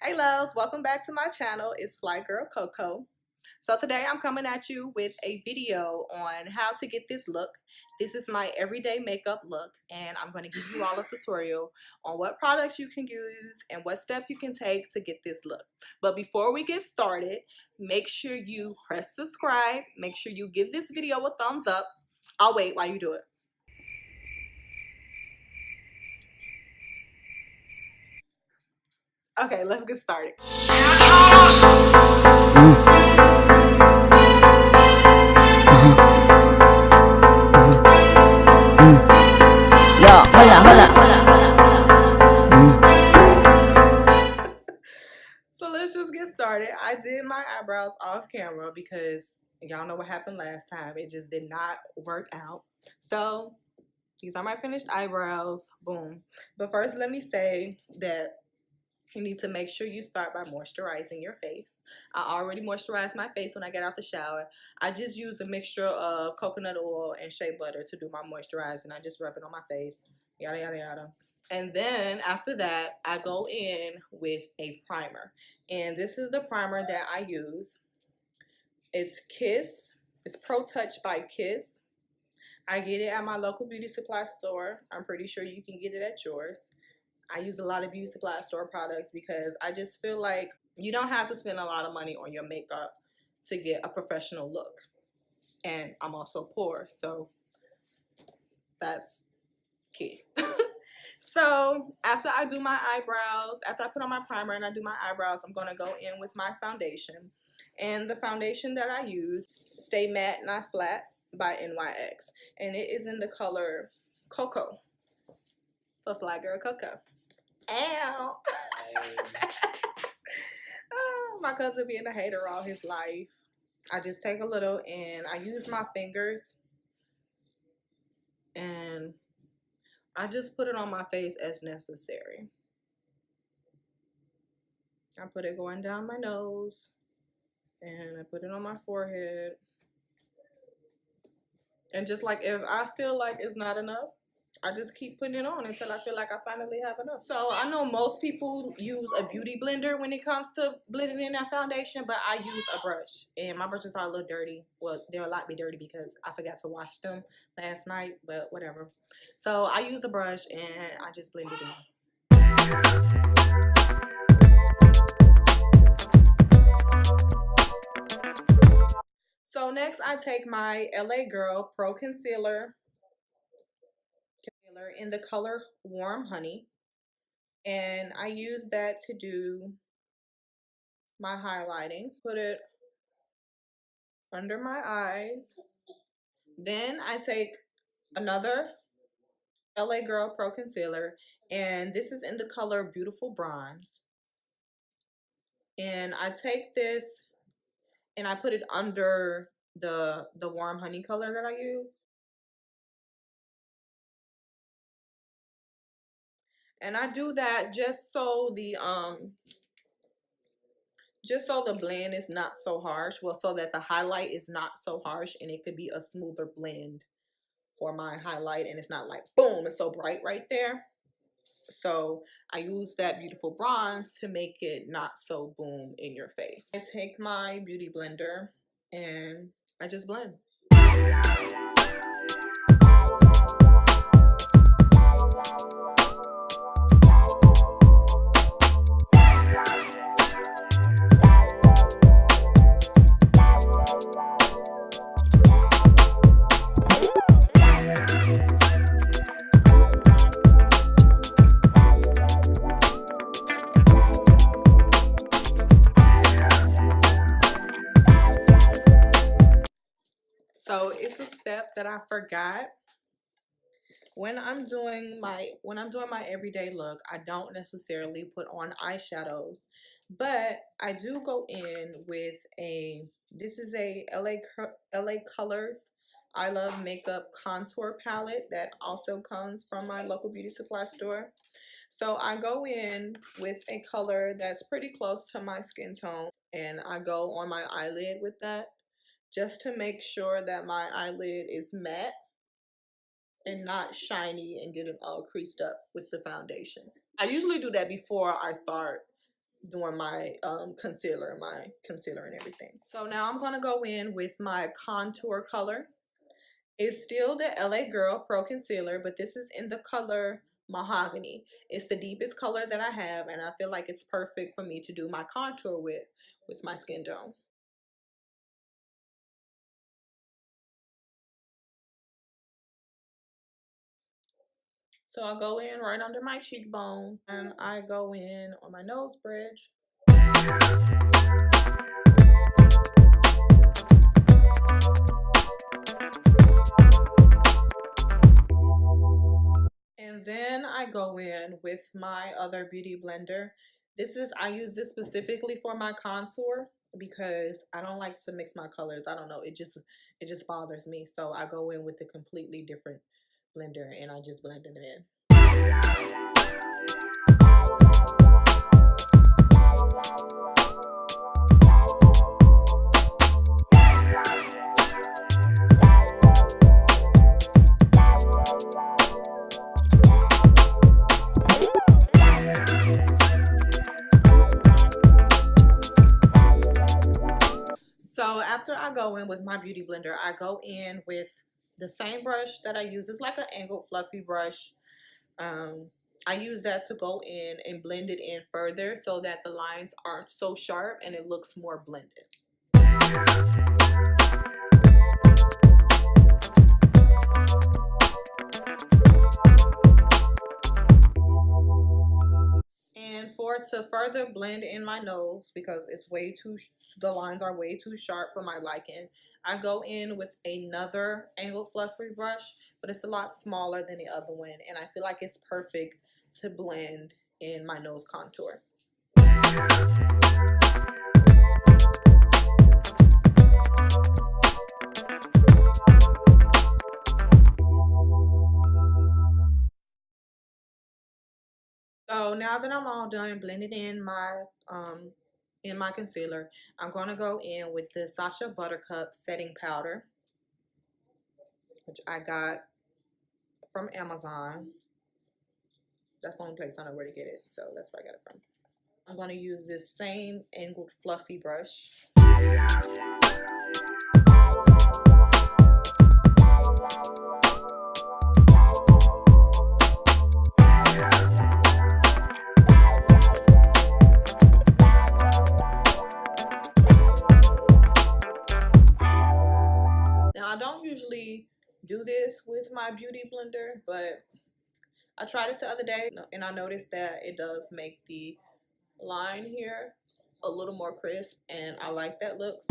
Hey loves, welcome back to my channel. It's Fly Girl Coco. So today I'm coming at you with a video on how to get this look. This is my everyday makeup look, and I'm going to give you all a tutorial on what products you can use and what steps you can take to get this look. But before we get started, make sure you press subscribe. Make sure you give this video a thumbs up. I'll wait while you do it. Okay, let's get started. So let's just get started. I did my eyebrows off camera because y'all know what happened last time. It just did not work out. So these are my finished eyebrows. Boom. But first, let me say that you need to make sure you start by moisturizing your face. I already moisturized my face when I get out the shower. I just use a mixture of coconut oil and shea butter to do my moisturizing. I just rub it on my face. Yada, yada, yada. And then after that, I go in with a primer. And this is the primer that I use. It's Kiss. It's Pro Touch by Kiss. I get it at my local beauty supply store. I'm pretty sure you can get it at yours. I use a lot of beauty supply store products because I just feel like you don't have to spend a lot of money on your makeup to get a professional look. And I'm also poor, so that's key. So after I do my eyebrows, after I put on my primer and I do my eyebrows, I'm going to go in with my foundation. And the foundation that I use, Stay Matte Not Flat by NYX. And it is in the color Cocoa for Fly Girl Coco. Ow! My cousin being a hater all his life. I just take a little and I use my fingers and I just put it on my face as necessary. I put it going down my nose and I put it on my forehead. And just like if I feel like it's not enough, I just keep putting it on until I feel like I finally have enough. So I know most people use a beauty blender when it comes to blending in their foundation, but I use a brush. And my brushes are a little dirty. Well, they'll likely dirty because I forgot to wash them last night, but whatever. So I use the brush and I just blend it in. So next I take my LA Girl Pro Concealer in the color Warm Honey. And I use that to do my highlighting. Put it under my eyes. Then I take another LA Girl Pro Concealer, and this is in the color Beautiful Bronze. And I take this and I put it under the Warm Honey color that I use. And I do that just so the blend is not so harsh. Well, so that the highlight is not so harsh and it could be a smoother blend for my highlight and it's not like boom, it's so bright right there. So I use that Beautiful Bronze to make it not so boom in your face. I take my beauty blender and I just blend. So it's a step that I forgot. When I'm doing my everyday look, I don't necessarily put on eyeshadows, but I do go in with this is a LA Colors I Love Makeup contour palette that also comes from my local beauty supply store. So I go in with a color that's pretty close to my skin tone and I go on my eyelid with that, just to make sure that my eyelid is matte and not shiny and getting all creased up with the foundation. I usually do that before I start doing my concealer and everything. So now I'm gonna go in with my contour color. It's still the LA Girl Pro Concealer, but this is in the color Mahogany. It's the deepest color that I have, and I feel like it's perfect for me to do my contour with my skin tone. So I'll go in right under my cheekbone, and I go in on my nose bridge. And then I go in with my other beauty blender. I use this specifically for my contour because I don't like to mix my colors. I don't know, it just bothers me. So I go in with a completely different blender and I just blend it in. So after I go in with my beauty blender, I go in with the same brush that I use. It's like an angled fluffy brush. Um, I use that to go in and blend it in further so that the lines aren't so sharp and it looks more blended. And to further blend in my nose, because the lines are way too sharp for my liking, I go in with another angled fluffy brush, but it's a lot smaller than the other one, and I feel like it's perfect to blend in my nose contour. So now that I'm all done blending in my concealer, I'm gonna go in with the Sacha Buttercup setting powder, which I got from Amazon. That's the only place I know where to get it, so that's where I got it from. I'm gonna use this same angled fluffy brush. Now I don't usually do this with my beauty blender, but I tried it the other day and I noticed that it does make the line here a little more crisp, and I like that look.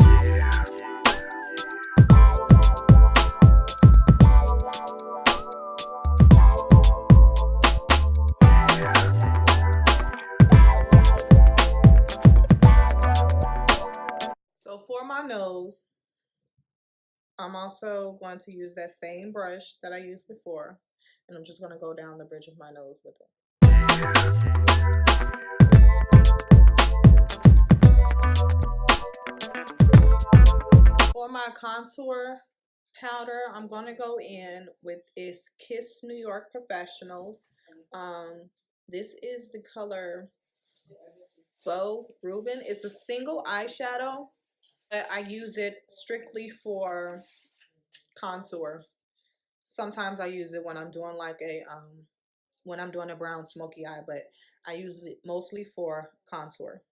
So for my nose, I'm also going to use that same brush that I used before, and I'm just going to go down the bridge of my nose with it. For my contour powder, I'm going to go in with this Kiss New York Professionals. This is the color Beau Rubin. It's a single eyeshadow, but I use it strictly for contour. Sometimes I use it when I'm doing when I'm doing a brown smoky eye, but I use it mostly for contour.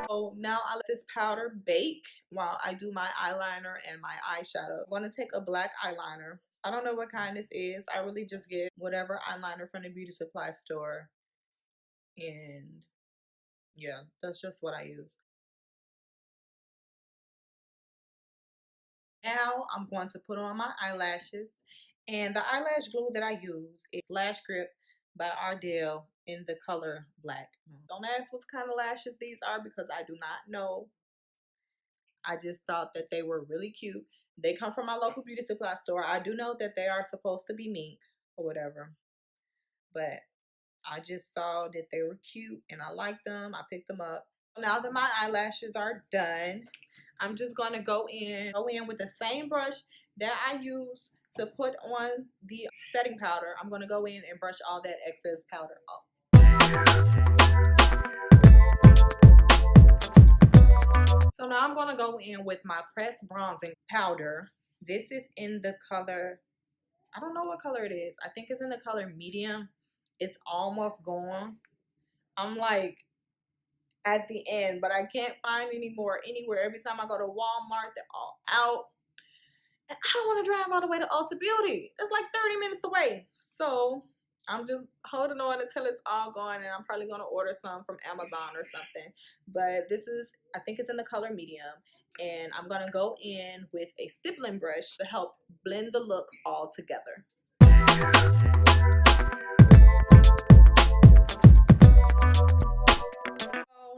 So now I let this powder bake while I do my eyeliner and my eyeshadow. I'm going to take a black eyeliner. I don't know what kind this is. I really just get whatever eyeliner from the beauty supply store. And yeah, that's just what I use. Now I'm going to put on my eyelashes. And the eyelash glue that I use is Lash Grip by Ardell in the color black. Don't ask what kind of lashes these are because I do not know. I just thought that they were really cute. They come from my local beauty supply store. I do know that they are supposed to be mink or whatever, but I just saw that they were cute and I liked them. I picked them up Now that my eyelashes are done, I'm just gonna go in with the same brush that I use to put on the setting powder. I'm gonna go in and brush all that excess powder off. So now I'm gonna go in with my pressed bronzing powder. This is in the color, I don't know what color it is. I think it's in the color medium. It's almost gone. I'm like at the end, but I can't find any more anywhere. Every time I go to Walmart, they're all out. And I don't want to drive all the way to Ulta Beauty. It's like 30 minutes away. So I'm just holding on until it's all gone, and I'm probably going to order some from Amazon or something. But this is, I think it's in the color medium. And I'm going to go in with a stippling brush to help blend the look all together.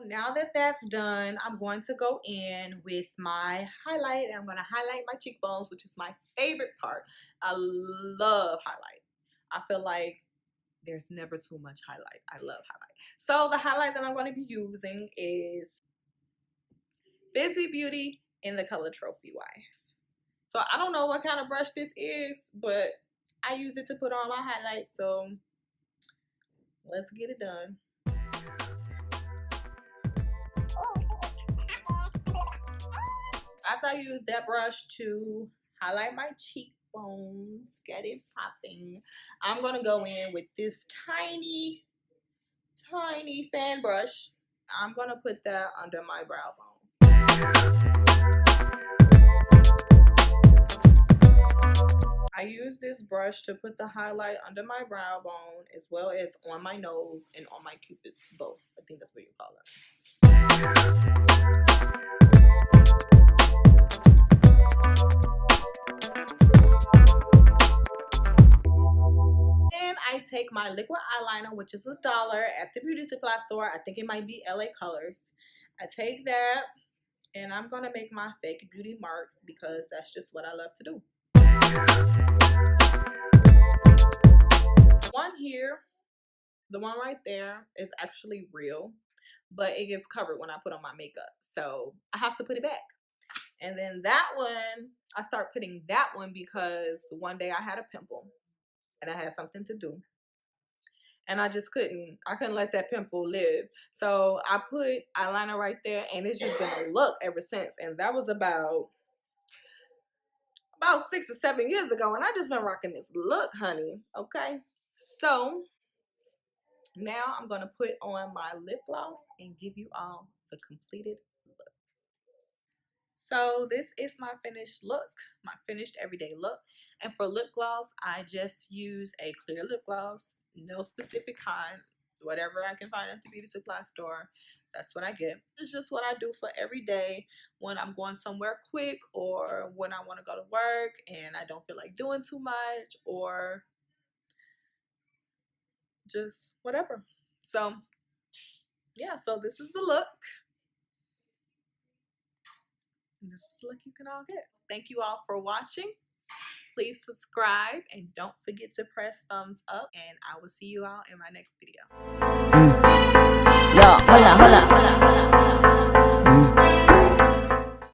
Now that that's done, I'm going to go in with my highlight, and I'm going to highlight my cheekbones, which is my favorite part. I love highlight. I feel like there's never too much highlight. I love highlight. So the highlight that I'm going to be using is Fenty Beauty in the color Trophy Wife. So I don't know what kind of brush this is, but I use it to put on my highlight. So let's get it done. After I use that brush to highlight my cheekbones, get it popping, I'm going to go in with this tiny fan brush. I'm going to put that under my brow bone. I use this brush to put the highlight under my brow bone as well as on my nose and on my cupid's bow. I think that's what you call it. I take my liquid eyeliner, which is $1 at the beauty supply store. I think it might be LA Colors. I take that and I'm gonna make my fake beauty marks because that's just what I love to do. One here, the one right there is actually real, but it gets covered when I put on my makeup, so I have to put it back. And then that one, I start putting that one because one day I had a pimple and I had something to do, and I couldn't let that pimple live. So I put eyeliner right there, and it's just been a look ever since. And that was about 6 or 7 years ago, and I just been rocking this look, honey. Okay, so now I'm gonna put on my lip gloss and give you all the completed look. So this is my finished look, my finished everyday look. And for lip gloss, I just use a clear lip gloss, no specific kind, whatever I can find at the beauty supply store, that's what I get. It's just what I do for every day when I'm going somewhere quick, or when I want to go to work and I don't feel like doing too much, or just whatever. So yeah, so this is the look. And this is the look you can all get. Thank you all for watching. Please subscribe and don't forget to press thumbs up, and I will see you all in my next video. Yo, hola.